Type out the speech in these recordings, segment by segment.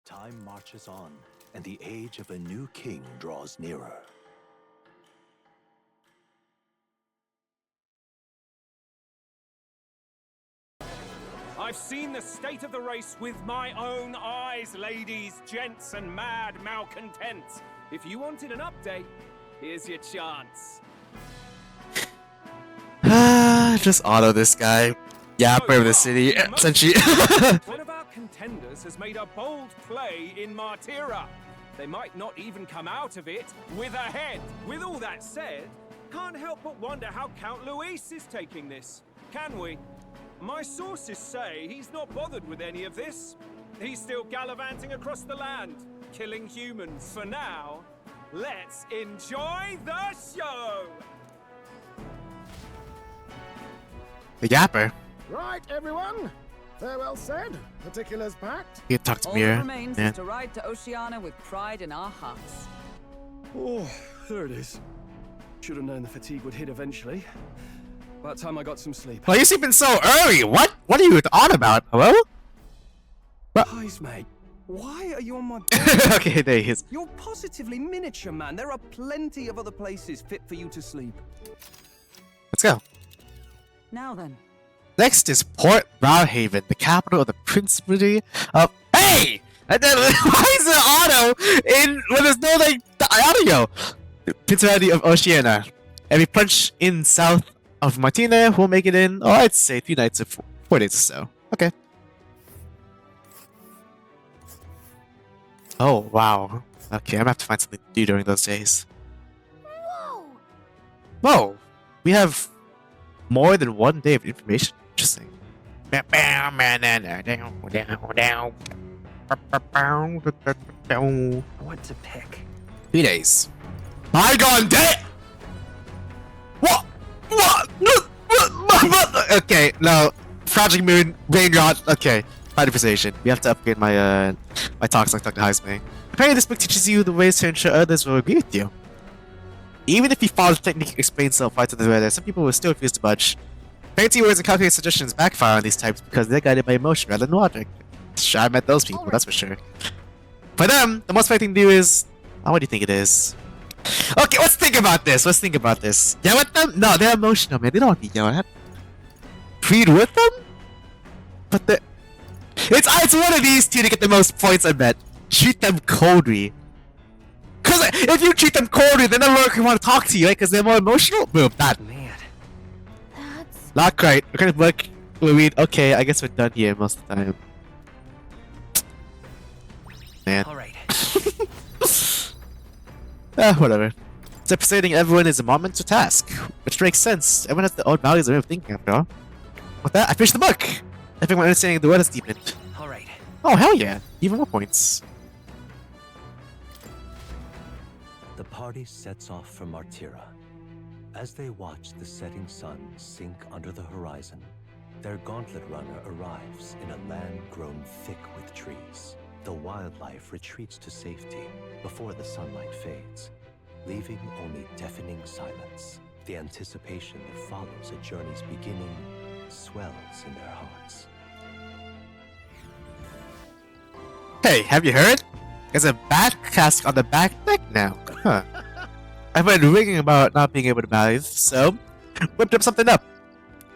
Time marches on, and the age of a new king draws nearer. I've seen the state of the race with my own eyes, ladies, gents, and mad malcontents. If you wanted an update, here's your chance. Just auto this guy. Yapper of the city, essentially. One of our contenders has made a bold play in Martira. They might not even come out of it with a head. With all that said, can't help but wonder how Count Luis is taking this. Can we? My sources say he's not bothered with any of this. He's still gallivanting across the land, killing humans. For now, let's enjoy the show! The Yapper. Right, everyone. Farewell said. Particulars packed. You talk to All me that here. remains Yeah. is to ride to Oceania with pride in our hearts. Oh, there it is. Should have known the fatigue would hit eventually. About time I got some sleep. Well, you're sleeping so early. What? What are you on about? Hello? Guys, mate, why are you on my bed? Okay, there he is. You're positively miniature, man. There are plenty of other places fit for you to sleep. Let's go. Now then. Next is Port Brilehaven, the capital of the Principality of. Hey! And then why is it auto in when there's no like the audio? The Principality of Oceania. And we punch in south of Martina, we'll make it in. Oh, I'd say 3 nights or 4 days or so. Okay. Oh wow. Okay, I'm gonna have to find something to do during those days. Whoa! Whoa! We have more than 1 day of information. Interesting. What to pick? 3 days. Bygone day! What? What? Okay, no. Project Moon, Brain Rot. Okay, conversation. We have to upgrade my my talks like Dr. Heisman. Apparently, this book teaches you the ways to ensure others will agree with you. Even if you follow the technique explained so far to the reader, some people will still refuse to budge. Fancy words and calculated suggestions backfire on these types because they're guided by emotion rather than logic. I met those people, that's for sure. For them, the most fair thing to do is... Oh, what do you think it is? Okay, let's think about this. Let's think about this. Yell at them? No, they're emotional, man. They don't want to be yelled at. Plead with them? But the... It's one of these two to get the most points, I bet. Treat them coldly. Because if you treat them coldly, then they're not going to want to talk to you, right? Because they're more emotional? Boom, that. Man. That's Not quite. We're going to work. Okay, I guess we're done here most of the time. Man. All right. Whatever. So persuading everyone is a monumental task, which makes sense. Everyone has their own values and way of thinking after all. With that, I finished the book! I think my understanding of the world has deepened. All right. Oh, hell yeah. Even more points. The party sets off for Martira. As they watch the setting sun sink under the horizon, their gauntlet runner arrives in a land grown thick with trees. The wildlife retreats to safety before the sunlight fades, leaving only deafening silence. The anticipation that follows a journey's beginning swells in their hearts. Hey, have you heard? There's a bat cask on the back deck now. Huh. I've been ringing about not being able to bathe, so whipped up something up.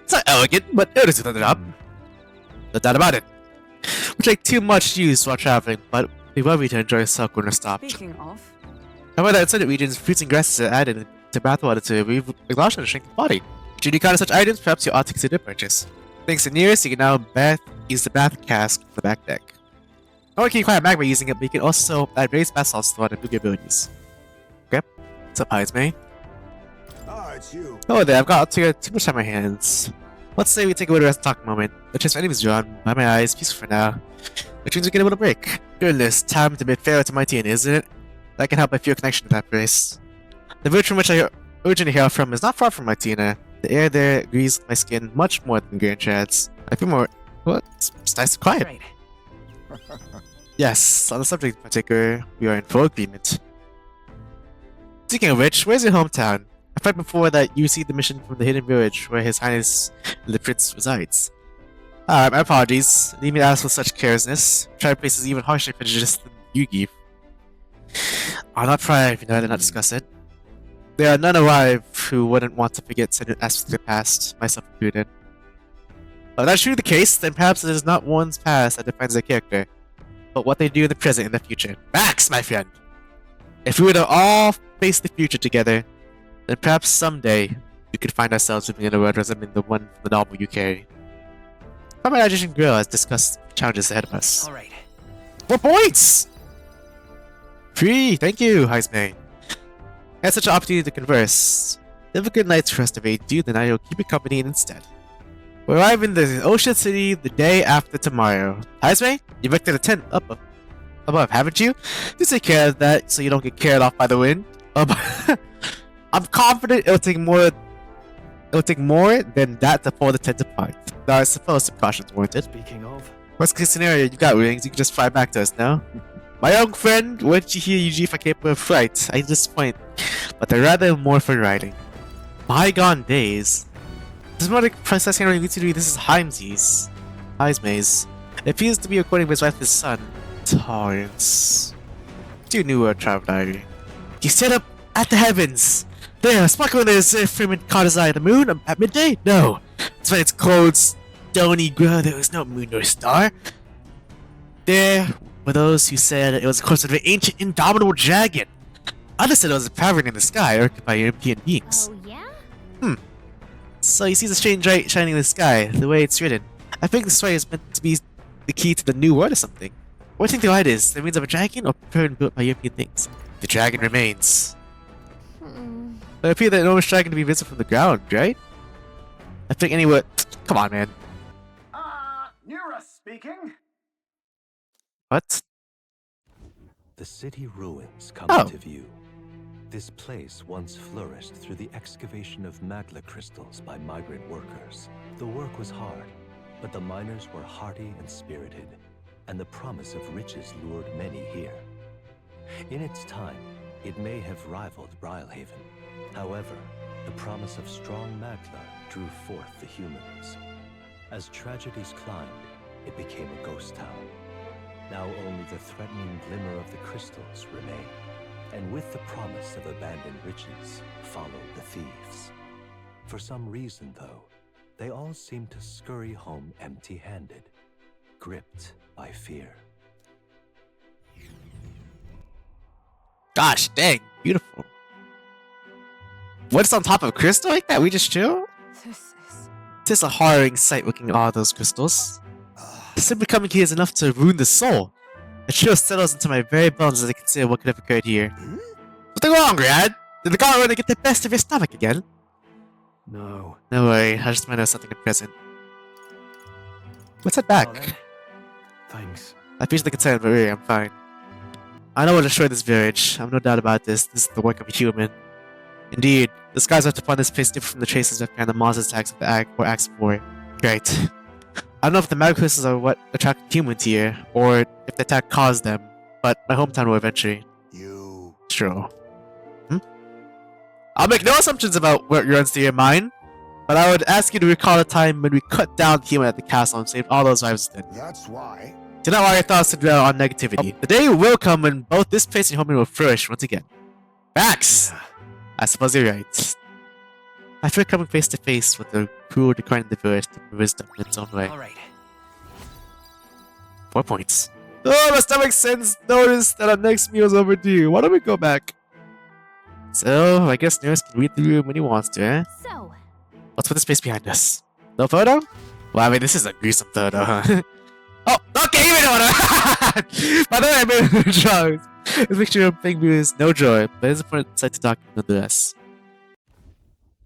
It's not elegant, but it is something up. No doubt about it. Would take too much use while traveling, but we love you to enjoy yourself when we're stopped. Speaking of, How about that in certain regions, fruits and grasses are added to bathwater to relieve exhaustion and strengthen the body. Should you encounter such items, perhaps you ought to consider purchase. Thanks to nearest, you can now use the bath cask on the back deck. Not only can you acquire magma using it, but you can also add raised bath salts to the water and improve your abilities. Okay. What's up, Heisman? Ah, it's you. Oh there, I've got too much time on my hands. Let's say we take away the rest talk moment. The chest for enemies drawn by my eyes, peaceful for now. Which means we get a little break. Goodness, time to bid farewell to my team, isn't it? That can help I feel a connection to that place. The village from which I originally hail from is not far from Martina. The air there agrees with my skin much more than Grand Chad's. I feel more... What? It's nice and quiet. Right. Yes, on the subject in particular, we are in full agreement. Speaking of which, where's your hometown? I've heard before that you received the mission from the hidden village where His Highness the Prince resides. Alright, my apologies. I didn't mean to ask with such carelessness. Pride places even harsher prejudice than you give. I'll not pry if you know not discuss it. There are none alive who wouldn't want to forget certain aspects of the past, myself included. If that's truly the case, then perhaps it is not one's past that defines their character, but what they do in the present and the future. Facts, my friend! If we were to all face the future together, then perhaps someday we could find ourselves living in a world resembling the one from the novel you carry. Our imagination girl has discussed the challenges ahead of us. Alright. 4 points! 3, thank you, Heisman. I had such an opportunity to converse. Have a good night's rest of you, then I will keep you company instead. We'll arrive in the Ocean City the day after tomorrow. Heisman, you erected a tent up above, haven't you? Just take care of that so you don't get carried off by the wind. I'm confident it'll take more than that to pull the tent apart. Though I suppose some caution's warranted. Speaking of, Worst case scenario, you got wings, you can just fly back to us now. My young friend, wouldn't you hear you if I capable of flight? I disappoint, but I'd rather more for riding. Bygone days. This is more like Princess Henry leads to do. This is Heismaze. It appears to be according to his wife's son, Torrance. Do New World Travel Diary. He set up at the heavens. There, sparkling in his firmament caught his eye. The moon at midday? No. Despite its cold, stony glow, there was no moon nor star. There were those who said it was the corpse of an ancient, indomitable dragon. Others said it was a cavern in the sky, occupied by European beings. Oh, yeah? So he sees a strange light shining in the sky, the way it's written. I think this story is meant to be the key to the new world or something. What do you think the light is? The remains of a dragon or pattern built by European things? The dragon remains. But it appeared that no one's dragon to be visible from the ground, right? I think anyway. Come on, man. Nura speaking. What? The city ruins come Oh. into view. This place once flourished through the excavation of magla crystals by migrant workers. The work was hard, but the miners were hardy and spirited, and the promise of riches lured many here. In its time, it may have rivaled Brilehaven. However, the promise of strong magla drew forth the humans. As tragedies climbed, it became a ghost town. Now only the threatening glimmer of the crystals remain. And with the promise of abandoned riches followed the thieves. For some reason, though, they all seem to scurry home empty-handed, gripped by fear. Gosh dang, beautiful. What's on top of a crystal like that? We just chill? Tis a horroring sight looking at all those crystals. Simply coming here is enough to ruin the soul. A chill settles into my very bones as I consider what could have occurred here. Something wrong, Rad? Did the guard want to get the best of your stomach again? no. No worry, I just might know something present. Let's head back. Thanks. I feel the concern, but really, I'm fine. I know what to destroy this village. I have no doubt about this. This is the work of a human. Indeed, the skies left upon this place differ from the traces left behind the monster attacks of the Act or Acts of War. Great. I don't know if the magic crystals are what attracted humans here, or if the attack caused them, but my hometown will eventually. You. Sure. I'll make no assumptions about what runs through your mind, but I would ask you to recall a time when we cut down the human at the castle and saved all those lives then. That's why. Do not allow your thoughts to dwell on negativity. The day will come when both this place and your homeland will flourish once again. Facts! Yeah. I suppose you're right. I fear coming face to face with the cruel decline of the village to wisdom in its own way. Alright. 4 points. Oh, my stomach sends notice that our next meal is overdue. Why don't we go back? So, I guess Nurse can read the room when he wants to, eh? So, What's with the space behind us? No photo? Well, I mean, this is a gruesome photo, huh? Oh, okay, even order! By the way, I made no drawings. This picture of Big Blue is no joy, but it's important sight to document nonetheless.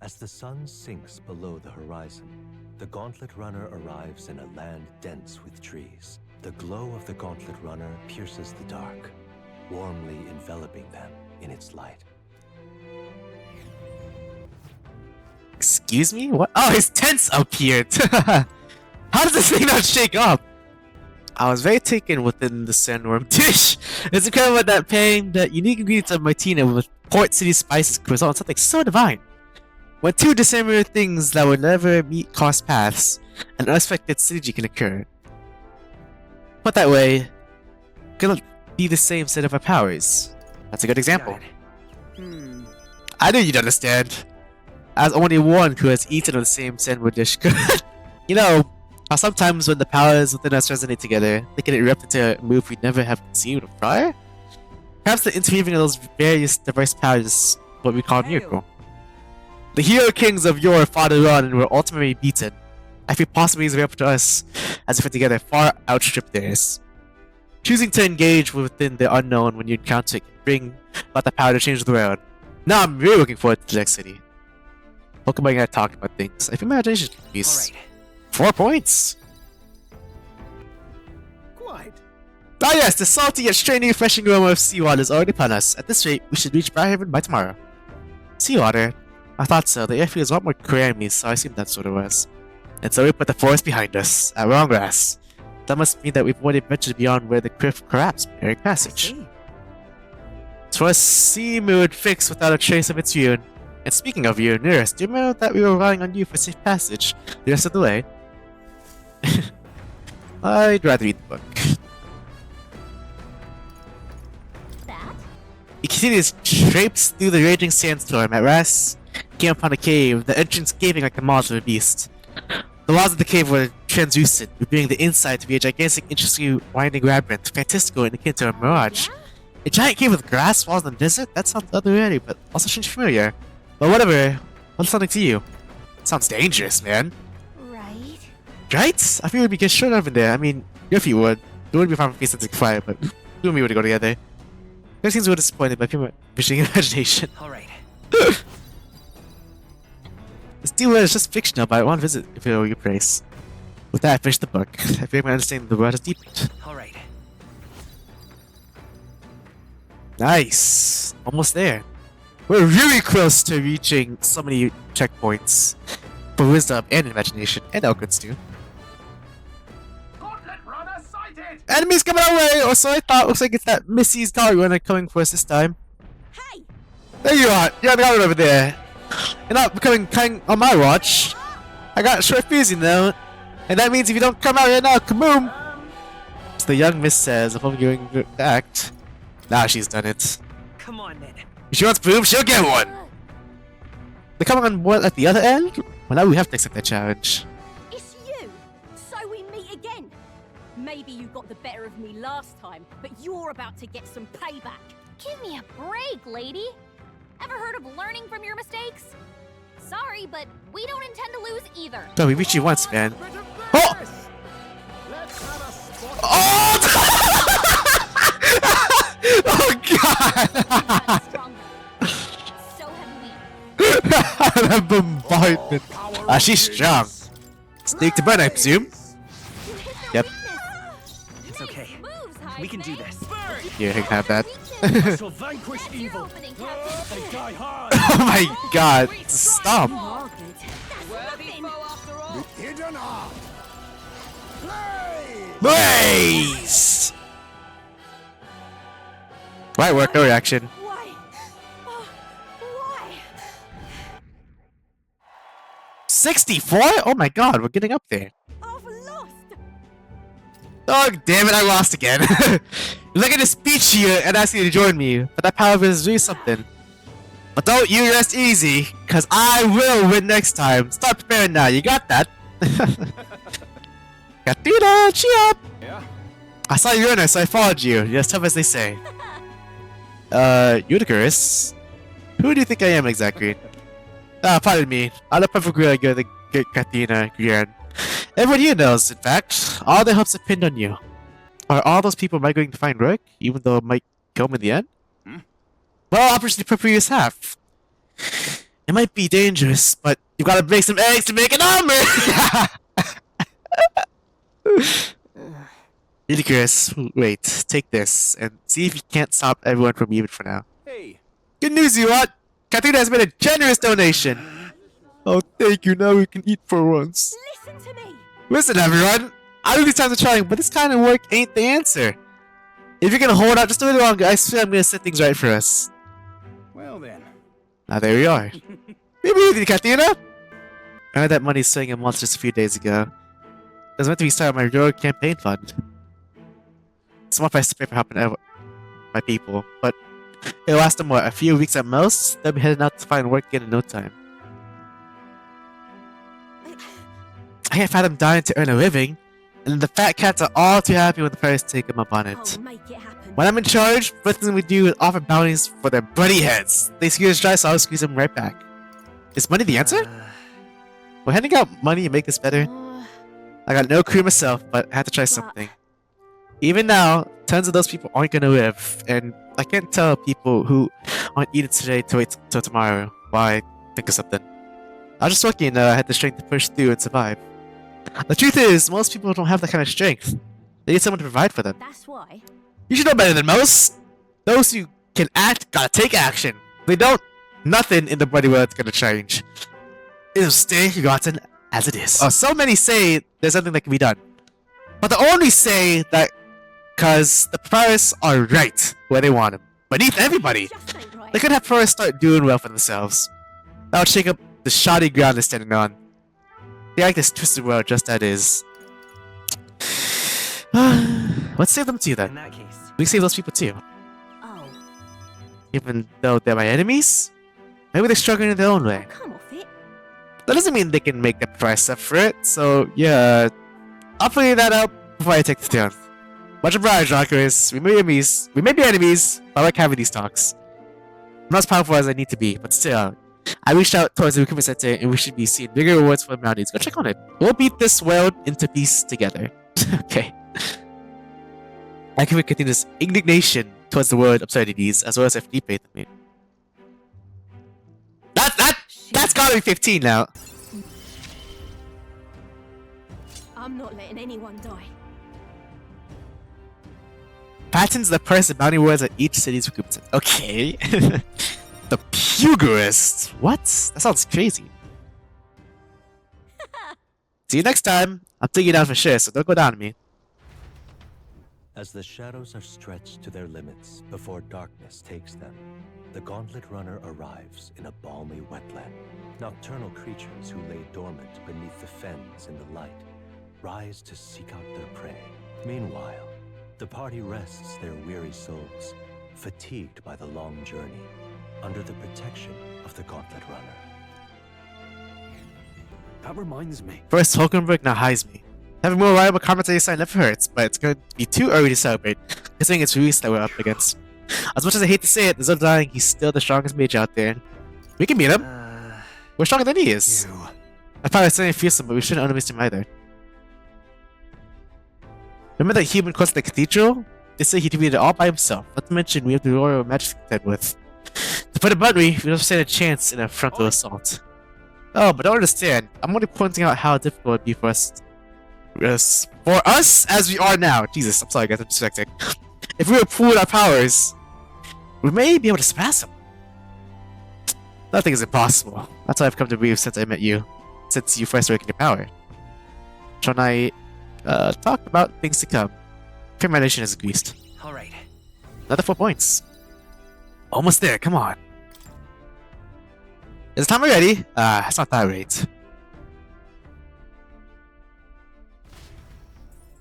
As the sun sinks below the horizon, the Gauntlet Runner arrives in a land dense with trees. The glow of the Gauntlet Runner pierces the dark, warmly enveloping them in its light. Excuse me? What? Oh, his tents appeared! How does this thing not shake up? I was very taken within the sandworm dish. It's incredible that pairing that unique ingredients of Martina with Port City spices could result in something so divine. When two dissimilar things that would never meet cross paths, an unexpected synergy can occur. Put that way, cannot be the same set of our powers. That's a good example. I knew you'd understand. As only one who has eaten of the same sandwich dish could. You know, how sometimes when the powers within us resonate together, they can erupt into a move we never have conceived of prior? Perhaps the interweaving of those various diverse powers is what we call a miracle. The hero kings of yore fought on and were ultimately beaten. I feel possibilities available to us as we fit together far outstrip theirs. Choosing to engage within the unknown when you encounter it can bring about the power to change the world. Now I'm really looking forward to the next city. Pokemon and I talked about things. I feel my imagination piece. Alright. 4 points. Quite. Ah yes, the salty yet strangely refreshing aroma of seawater is already upon us. At this rate, we should reach Brilehaven by tomorrow. Seawater? I thought so. The air feels a lot more clear to me, so I assumed that's what it was. And so we put the forest behind us, at long grass. That must mean that we've already ventured beyond where the cliff collapsed, bearing passage. 'Twas sea mood fixed without a trace of its ruin. And speaking of you, nearest, do you remember that we were relying on you for safe passage the rest of the way? I'd rather read the book. That? He continues traipse through the raging sandstorm. At last, came upon a cave, the entrance gaping like the maws of a beast. The walls of the cave were translucent, revealing the inside to be a gigantic, interesting, winding labyrinth, fantastical and akin to a mirage. Yeah? A giant cave with grass walls and desert? That sounds otherworldly, but also strange familiar. But whatever, what's something to you? Sounds dangerous, man. Right. Right? I feel we'd be get shot over there. I mean, if you would. It would be fun for me to fire, but you and me would go together. There seems a little disappointed by pure fishing imagination. Alright. This deal is just fictional, but I want to visit if you your praise. With that, I finished the book. I feel my understanding of the world has deepened. Alright. Nice! Almost there. We're really close to reaching so many checkpoints for wisdom and imagination, and eloquence too. Gauntlet runner sighted! Enemies coming our way, or so I thought. Looks like it's that Missy's dog runner coming for us this time. Hey! There you are! You're the one over there. You're not becoming king on my watch. I got a short fuse, you know. And that means if you don't come out here now, kaboom! So the young miss says, upon going to act. Now she's done it. Come on then. If she wants boom, she'll get one! They're coming on what, at the other end? Well, now we have to accept that challenge. It's you! So we meet again! Maybe you got the better of me last time, but you're about to get some payback. Give me a break, lady! Ever heard of learning from your mistakes? Sorry, but we don't intend to lose either. No, we reached you once, man. Bit of Oh! this. Let's have a spot. Oh! Oh god! So have we. That bombardment. Ah, she's strong. Snake to burn, I presume. You hit their Yep. weakness. It's okay. Moves, We can do Heisman. this. Here, you can have that. Shall vanquish That's your evil. opening, Captain. They die hard. Oh my god. Stop. All good. That's Worthy nothing. foe after all. Hidden art. Play. Blaze! Right work, no reaction. Why? Why? 64? Oh my god, we're getting up there. I've lost. Oh damn it, I lost again. Look at the speech here and ask you to join me, but that power is doing something. But don't you rest easy, cause I will win next time. Start preparing now, you got that? Katina, cheer up! Yeah? I saw you runner, so I followed you. You're as tough as they say. Eutychus? Who do you think I am exactly? Ah, pardon me. I'm the perfect girl, you're the great Katina Grian. Everyone here knows, in fact, all their hopes depend on you. Are all those people migrating to find work, even though it might kill them in the end? Well, Operation Previous Half. It might be dangerous, but you've got to make some eggs to make an omelet! Eutychus, wait, take this, and see if you can't stop everyone from leaving for now. Hey. Good news, you what? Katina has made a generous donation! Oh, thank you, now we can eat for once. Listen to me. Listen, everyone! I know these times are trying, but this kind of work ain't the answer. If you're gonna hold out just a little longer, I swear I'm gonna set things right for us. Well then. Now there we are. Maybe Katina? I heard that money's sitting in monsters just a few days ago. It was meant to be started on my road campaign fund. Small price to pay for helping out my people, but it'll last them what, a few weeks at most? They'll be heading out to find work again in no time. I can't fathom dying to earn a living, and the fat cats are all too happy when the pirates take them up on it. I'll make it happen. When I'm in charge, first thing we do is offer bounties for their bloody heads. They squeeze us dry, so I'll squeeze them right back. Is money the answer? Will handing out money make this better? I got no clue myself, but I had to try something. Even now, tons of those people aren't gonna live, and I can't tell people who aren't eating today to wait till tomorrow while I think of something. I was just lucky enough I had the strength to push through and survive. The truth is, most people don't have that kind of strength. They need someone to provide for them. That's why. You should know better than most. Those who can act gotta take action. If they don't, nothing in the bloody world's gonna change. It'll stay forgotten as it is. So many say there's nothing that can be done. But they only say that because the pirates are right where they want them. Beneath everybody. Just ain't right. They could have pirates start doing well for themselves. That would shake up the shoddy ground they're standing on. They like this twisted world just as it is. Let's save them too then. In that case. We can save those people too. Oh, Even though they're my enemies? Maybe they're struggling in their own way. come off it. That doesn't mean they can make the price up for it, so yeah. I'll figure that out before I take the turn. Much obliged, Rockers. We may be enemies, but I like having these talks. I'm not as powerful as I need to be, but still. I reached out towards the recruitment center and we should be seeing bigger rewards for the bounties. Go check on it. We'll beat this world into peace together. Okay. I can continue this indignation towards the world absurdities as well as FD faith in me. That's gotta be 15 now. I'm not letting anyone die. Patterns the price of bounty rewards at each city's recruitment center. Okay. The Pugilist. What? That sounds crazy. See you next time. I'm taking you down for sure, so don't go down on me. As the shadows are stretched to their limits before darkness takes them, the Gauntlet Runner arrives in a balmy wetland. Nocturnal creatures who lay dormant beneath the fens in the light rise to seek out their prey. Meanwhile, the party rests their weary souls, fatigued by the long journey, under the protection of the Gauntlet Runner. That reminds me. First, Hulkenberg now hides me. Having more reliable commentary sign never hurts, but it's going to be too early to celebrate, considering it's Reese that we're up against. As much as I hate to say it, there's no denying he's still the strongest mage out there. We can beat him. We're stronger than he is. I probably certainly fearsome, but we shouldn't underestimate him either. Remember that human close to the cathedral? They say he defeated it all by himself, not to mention we have the royal majesty to contend with. To put it bluntly, we don't stand a chance in a frontal assault. Oh, but don't understand. I'm only pointing out how difficult it'd be for us as we are now. Jesus, I'm sorry guys, I'm distracting. If we were pooling our powers, we may be able to surpass him. Nothing is impossible. That's what I've come to believe since I met you. Since you first awakened your power. Shall I talk about things to come? Fear my nation is greased. Alright. Another 4 points. Almost there, come on. Is the timer ready? It's not that great.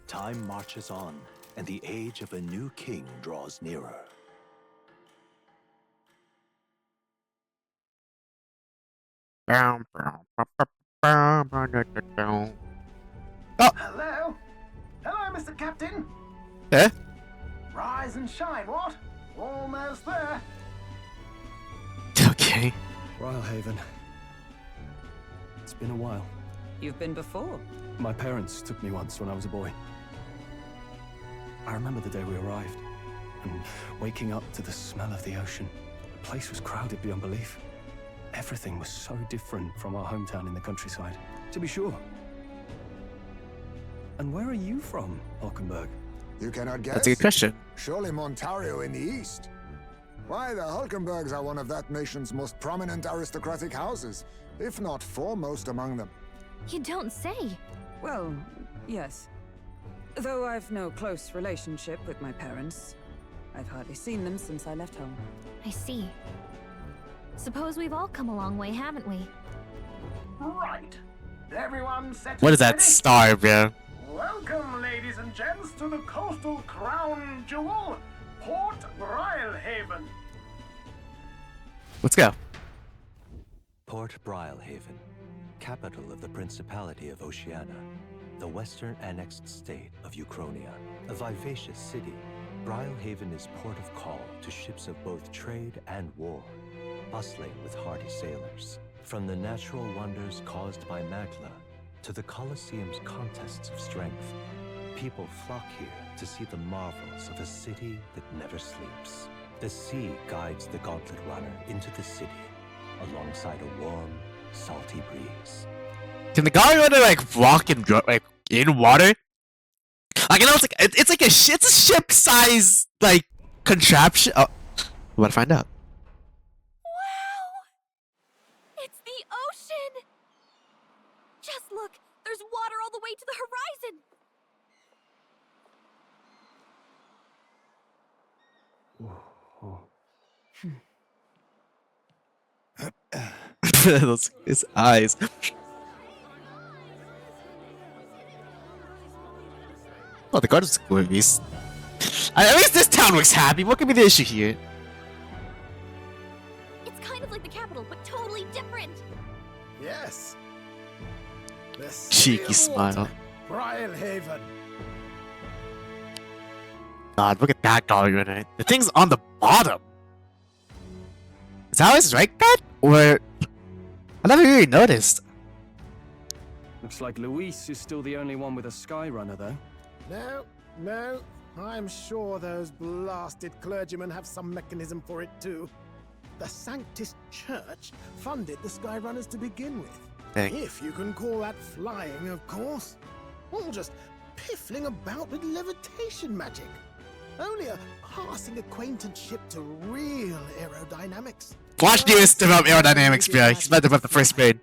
Time marches on, and the age of a new king draws nearer. Oh! Hello? Hello, Mr. Captain. Eh? Rise and shine, what? Almost there. Okay. Brilehaven. It's been a while. You've been before. My parents took me once when I was a boy. I remember the day we arrived, and waking up to the smell of the ocean. The place was crowded beyond belief. Everything was so different from our hometown in the countryside, to be sure. And where are you from, Hulkenberg? You cannot guess? That's a good question. Surely Montario in the east. Why, the Hulkenbergs are one of that nation's most prominent aristocratic houses, if not foremost among them. You don't say. Well, yes. Though I've no close relationship with my parents. I've hardly seen them since I left home. I see. Suppose we've all come a long way, haven't we? Right. Everyone set. What is that star, bro? Welcome, ladies and gents, to the coastal crown jewel, Port Brilehaven. Let's go. Port Brilehaven, capital of the Principality of Oceania, the western annexed state of Uchronia. A vivacious city, Brilehaven is port of call to ships of both trade and war, bustling with hardy sailors. From the natural wonders caused by Magla to the Colosseum's contests of strength, people flock here to see the marvels of a city that never sleeps. The sea guides the gauntlet runner into the city, alongside a warm, salty breeze. Can the guy runner like walk in water? Like, you know, it's like a ship size like contraption. Oh, we're about to find out. Wow! It's the ocean! Just look, there's water all the way to the horizon! His eyes. Oh, the garden's glorious. At least this town looks happy. What could be the issue here? It's kind of like the capital, but totally different! Yes. The Cheeky sea of water, smile. Brilehaven. God, look at that dollar unit. The thing's on the bottom. Is that how it's right, God? Or I never really noticed. Looks like Luis is still the only one with a sky runner, though. No. I'm sure those blasted clergymen have some mechanism for it too. The Sanctus Church funded the Skyrunners to begin with. Dang. If you can call that flying, of course. All just piffling about with levitation magic. Only a passing acquaintanceship to real aerodynamics. Watch Lewis develop aerodynamics, bro. He's about to develop the first grade.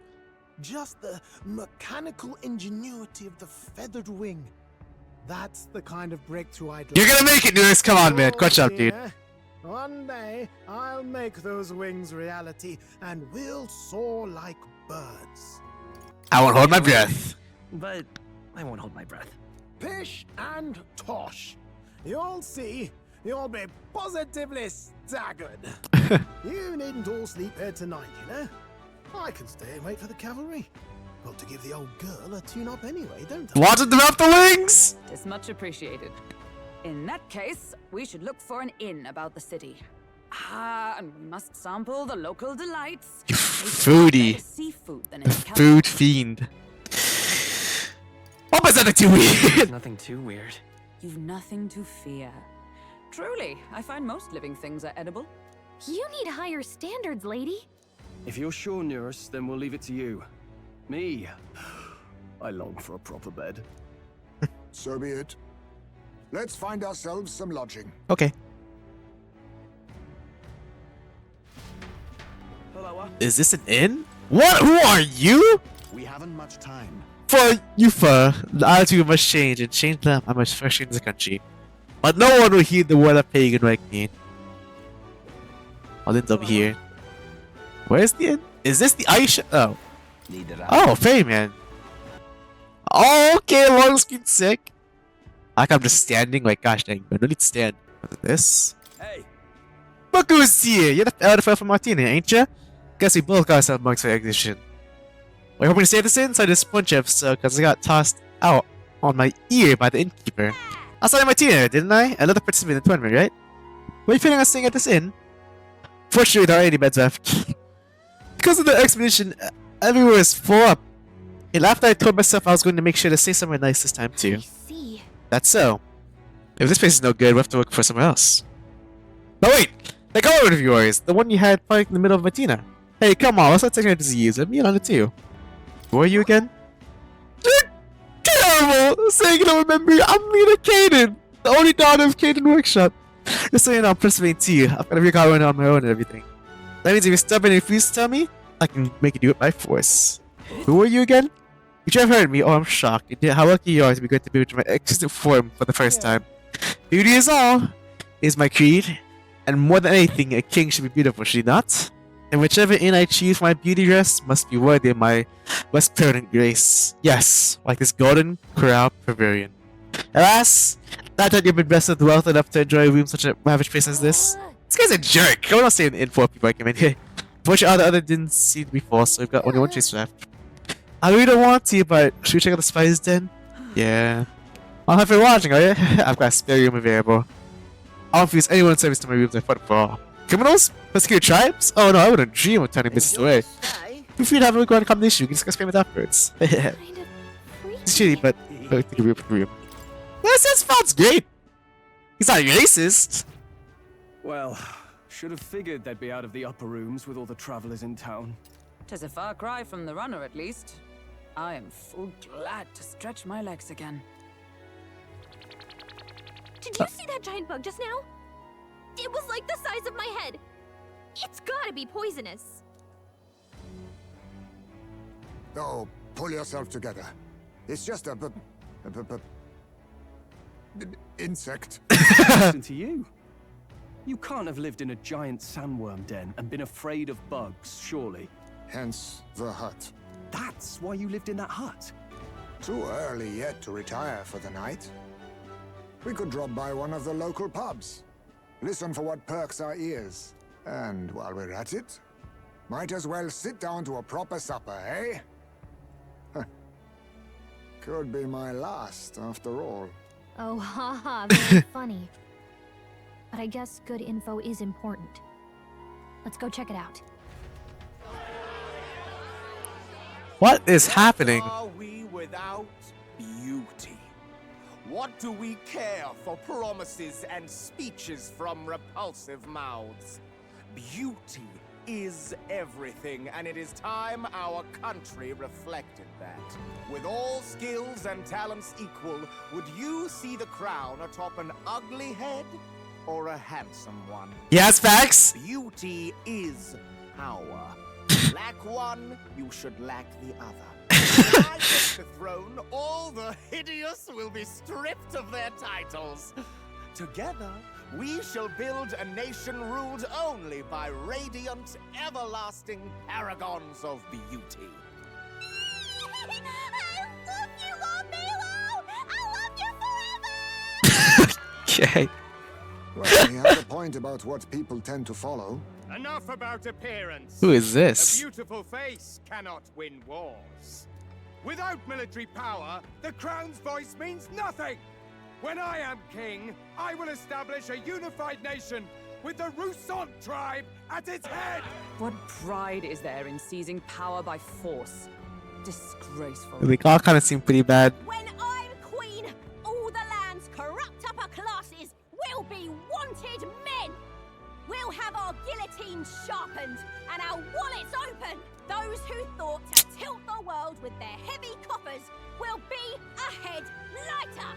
Just the mechanical ingenuity of the feathered wing. That's the kind of breakthrough I'd like. You're gonna make it, Lewis. Come on, man. Catch up, dude. Yeah. One day, I'll make those wings reality, and we'll soar like birds. I won't hold my breath. But I won't hold my breath. Pish and tosh. You'll see. You'll be positively staggered. You needn't all sleep here tonight, you know? I can stay and wait for the cavalry. Got to give the old girl a tune-up anyway, don't I? Want to develop the wings? It's much appreciated. In that case, we should look for an inn about the city. And we must sample the local delights. Foodie. Better seafood than in the capital. Food fiend. Hope it's nothing too weird. Nothing too weird. You've nothing to fear. Truly, I find most living things are edible. You need higher standards, lady. If you're sure, Nurse, then we'll leave it to you. Me, I long for a proper bed. So be it. Let's find ourselves some lodging. Okay. Hello, Is this an inn? What? Who are you? We haven't much time. For you, the attitude must change, and change them I must first change the country. But no one will heed the word of pagan like me. I'll end up here. Where's the inn? Is this the Aisha? Oh. Oh, Ferryman. Oh, okay, long screen sick. Like I'm just standing, like gosh dang, I don't need to stand. What is this? Hey, Look who's here! You're the elder from Martina, ain't ya? Guess we both got some mugs for exhibition. We're hoping to stay this in, so I just sponge episode because I got tossed out on my ear by the innkeeper. I saw Martina, didn't I? Another participant in the tournament, right? Were you planning on staying at this inn? Fortunately, there are any beds left. Because of the expedition, everywhere is full up. And after I told myself I was going to make sure to stay somewhere nice this time too. I see. That's so. If this place is no good, we'll have to look for somewhere else. No wait! That color of yours! The one you had parked in the middle of Martina. Hey, come on, let's not take our disease. Let me in on it too. Who are you again? You're terrible! Saying you don't remember, I'm Lena Kaden! The only daughter of Kaden Workshop. Just so you know, I'm participating too. I've got to figure out on my own and everything. That means if you're stubborn and refuse to tell me, I can make you do it by force. Who are you again? You try to hurt me, oh I'm shocked. Indeed, how lucky you are to be good to be with my existent form for the first time. Beauty is all, is my creed. And more than anything, a king should be beautiful, should he not? And whichever inn I choose for my beauty dress must be worthy of my most permanent grace. Yes, like this golden corral pavilion. Alas, not that you've been blessed with wealth enough to enjoy a room such a lavish place as this. This guy's a jerk. I will not stay in the inn for people I come in here. Fortunately, all the other didn't seem to be full, so we've got only one choice left. I really don't want to, but should we check out the spider's den? Yeah. I'll have you watching, are you? I've got a spare room available. I'll refuse anyone in service to my rooms I put for all. Criminals? Persecute tribes? Oh no, I wouldn't dream of turning business away. Feel free to have a look around the combination. We can discuss payment afterwards. It's shitty, but I think we're room. This sounds great. He's not racist. Well, should have figured they'd be out of the upper rooms with all the travelers in town. 'Tis a far cry from the runner, at least. I am full glad to stretch my legs again. Did you see that giant bug just now? It was like the size of my head. It's gotta be poisonous. Oh, pull yourself together. It's just a insect. Listen to you. You can't have lived in a giant sandworm den and been afraid of bugs, surely. Hence the hut. That's why you lived in that hut. Too early yet to retire for the night. We could drop by one of the local pubs. Listen for what perks our ears. And while we're at it, might as well sit down to a proper supper, eh? Huh. Could be my last, after all. Oh, haha, very funny. But I guess good info is important. Let's go check it out. What is happening? Are we without beauty? What do we care for promises and speeches from repulsive mouths? Beauty is everything, and it is time our country reflected that. With all skills and talents equal, would you see the crown atop an ugly head or a handsome one? Yes, facts. Beauty is power. Lack one, you should lack the other. When I take the throne, all the hideous will be stripped of their titles. Together, we shall build a nation ruled only by radiant, everlasting paragons of beauty. I love you, Milo! I love you forever! Okay. Well, he has a point about what people tend to follow. Enough about appearance. Who is A this? beautiful face cannot win wars. Without military power, the crown's voice means nothing. When I am king, I will establish a unified nation with the Rousant tribe at its head. What pride is there in seizing power by force? Disgraceful. They all kind of seem pretty bad. When I'm queen, all the land's corrupt upper classes will be wanted men. We'll have our guillotines sharpened and our wallets open. Those who thought to tilt the world with their heavy coffers will be a head lighter.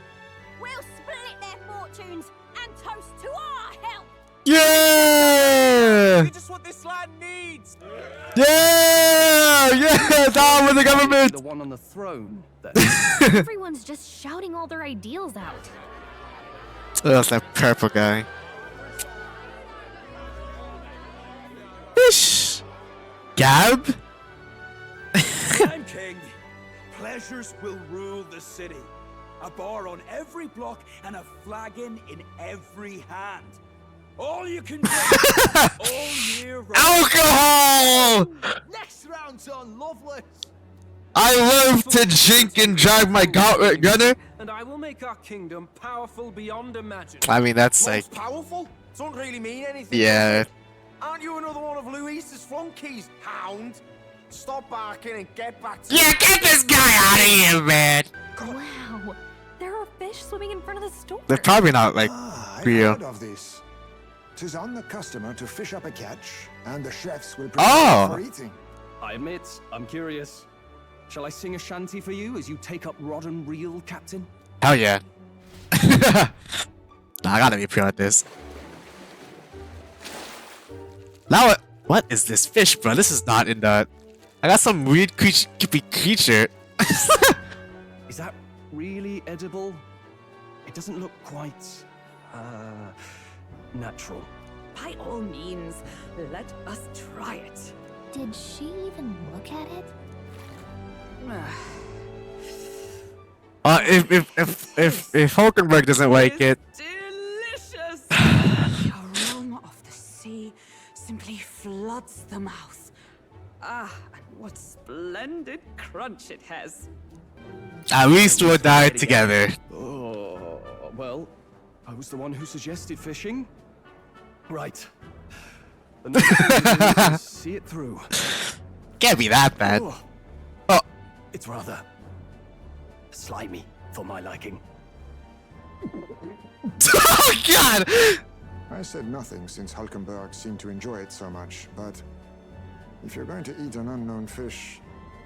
We'll split their fortunes and toast to our help. Yeah! Just what this land needs. Yeah! Yeah! Down with the government! The one on the throne, then. Everyone's just shouting all their ideals out. Oh, that's that purple guy. Fish! Gab? I'm king. Pleasures will rule the city. A bar on every block and a flagon in every hand. All you can drink all year round. Alcohol! Next round's on Loveless. I love to drink and drive my gauntlet gunner. And I will make our kingdom powerful beyond imagining. I mean, that's like... Most powerful? Doesn't really mean anything. Yeah. Aren't you another one of Luis's flunkies, hound? Stop barking and get back to Yeah, get this guy out of here, man! Wow, there are fish swimming in front of the store. They're probably not, like, I've real. heard of this. 'Tis on the customer to fish up a catch, and the chefs will Oh. prepare it for eating. I admit, I'm curious. Shall I sing a shanty for you as you take up rod and reel, Captain? Hell yeah. Nah, I gotta be pure at this. Now what is this fish, bro? This is not in the... I got some weird creepy creature. Is that really edible? It doesn't look quite, natural. by all means, let us try it. Did she even look at it? If Hulkenberg doesn't like it, Delicious! The aroma of the sea simply floods the mouth. Ah, and what splendid crunch it has. at least we'll die together. Oh, well, I was the one who suggested fishing. Right. The next thing to do is see it through. Can't be that bad. Oh, Oh, it's rather slimy for my liking. oh God! I said nothing since Hulkenberg seemed to enjoy it so much, but if you're going to eat an unknown fish,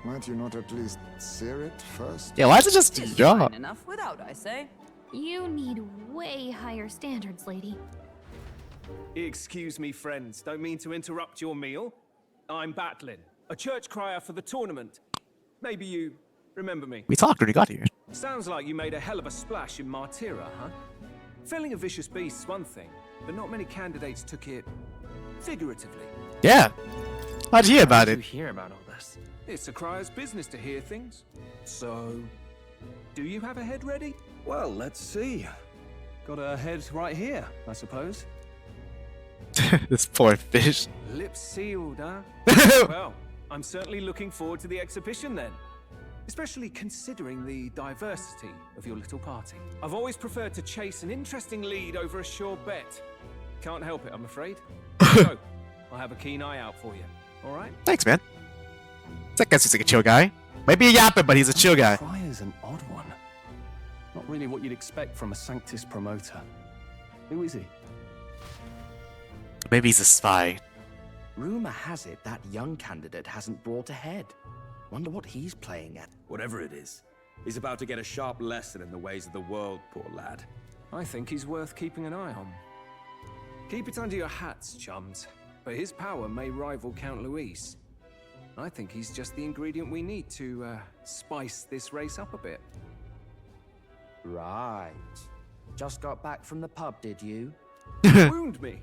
might you not at least sear it first? Yeah, why is it just It's raw? fine enough without, I say. You need way higher standards, lady. Excuse me, friends. Don't mean to interrupt your meal. I'm Batlin, a church crier for the tournament. Maybe you remember me. We talked when we got here. Sounds like you made a hell of a splash in Martira, huh? Felling a vicious beast's one thing, but not many candidates took it figuratively. Yeah. How'd you hear about How it? did you hear about all this? It's a crier's business to hear things. So, do you have a head ready? Well, let's see. Got a head right here, I suppose. This poor fish. Lips sealed, huh? Well, I'm certainly looking forward to the exhibition then. Especially considering the diversity of your little party. I've always preferred to chase an interesting lead over a sure bet. Can't help it, I'm afraid. So, I'll have a keen eye out for you. Alright? Thanks, man. That guy seems like a chill guy. Maybe a yapper, but he's a chill guy. Crier's an odd one. Not really what you'd expect from a Sanctus promoter. Who is he? Maybe he's a spy. Rumor has it that young candidate hasn't brought ahead. Wonder what he's playing at. Whatever it is, he's about to get a sharp lesson in the ways of the world, poor lad. I think he's worth keeping an eye on. Keep it under your hats, chums. But his power may rival Count Luis. I think he's just the ingredient we need to spice this race up a bit. Right. Just got back from the pub, did you? Wound me.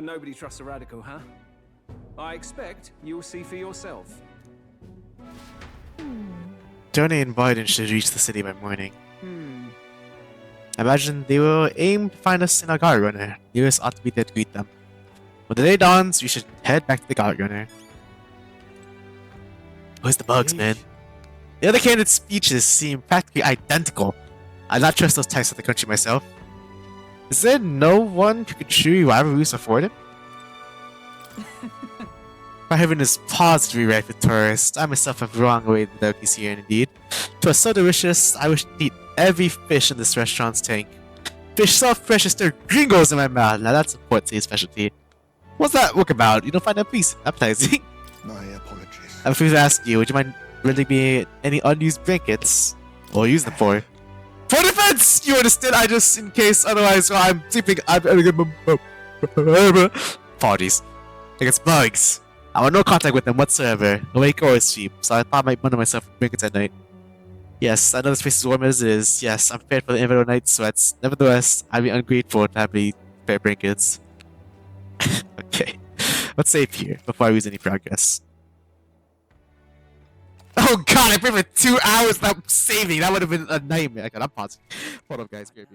Nobody trusts a radical, huh? I expect you'll see for yourself. Tony and Biden should reach the city by morning. I imagine they will aim to find us in a guard runner. Lewis ought to be there to greet them. When the day dawns, we should head back to the guard runner. Where's the bugs, man? The other candidates' speeches seem practically identical. I do not trust those types of the country myself. Is there no one who could truly rival Roos or Fordham? Brilehaven is positively ripe with tourists. I myself have wrong away the delicacies here, indeed. It was so delicious, I wish to eat every fish in this restaurant's tank. Fish so fresh as there are gringos in my mouth. Now that's a Port City specialty. What's that look about? You don't find that piece appetizing? My apologies. I'm free to ask you, would you mind lending me any unused blankets? Or use them for? For defense! You understand? I just, in case, otherwise, well, I'm sleeping. Apologies. Against bugs. I want no contact with them whatsoever, awake or asleep, so I thought I might bundle myself with blankets at night. Yes, I know this place is warm as it is. Yes, I'm prepared for the inevitable night sweats. Nevertheless, I'd be ungrateful to have any spare blankets. Okay, let's save here before I lose any progress. Oh god, I played for 2 hours without saving. That would have been a nightmare. Okay, I'm pausing. Hold up, guys. Great.